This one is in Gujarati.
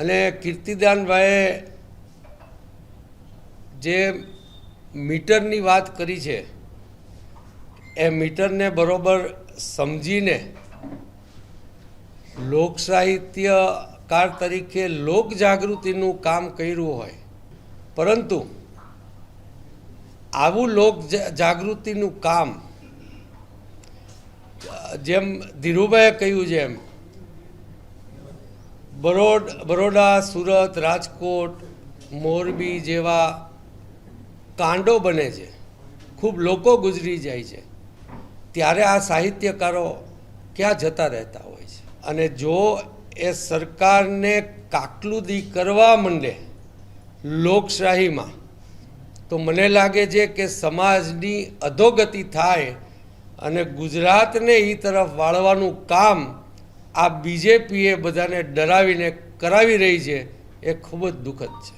અને કીર્તિદાનભાઈએ જે મીટરની વાત કરી છે એ મીટરને બરોબર સમજીને લોક સાહિત્યકાર તરીકે લોક જાગૃતિનું કામ કર્યું હોય, પરંતુ આવું લોક જાગૃતિનું કામ જેમ ધીરુભાઈએ કહ્યું છે એમ બરોડા, સુરત, રાજકોટ, મોરબી જેવા કાંડો બને છે, ખૂબ લોકો ગુજરી જાય છે, ત્યારે આ સાહિત્યકારો ક્યાં જતા રહેતા હોય છે? અને જો એ સરકારને કાકલુદી કરવા માંડે લોકશાહીમાં, તો મને લાગે છે કે સમાજની અધોગતિ થાય અને ગુજરાતને એ તરફ વાળવાનું કામ આ બીજેપીએ બધાને ડરાવીને કરાવી રહી છે, એ ખૂબ જ દુઃખદ છે.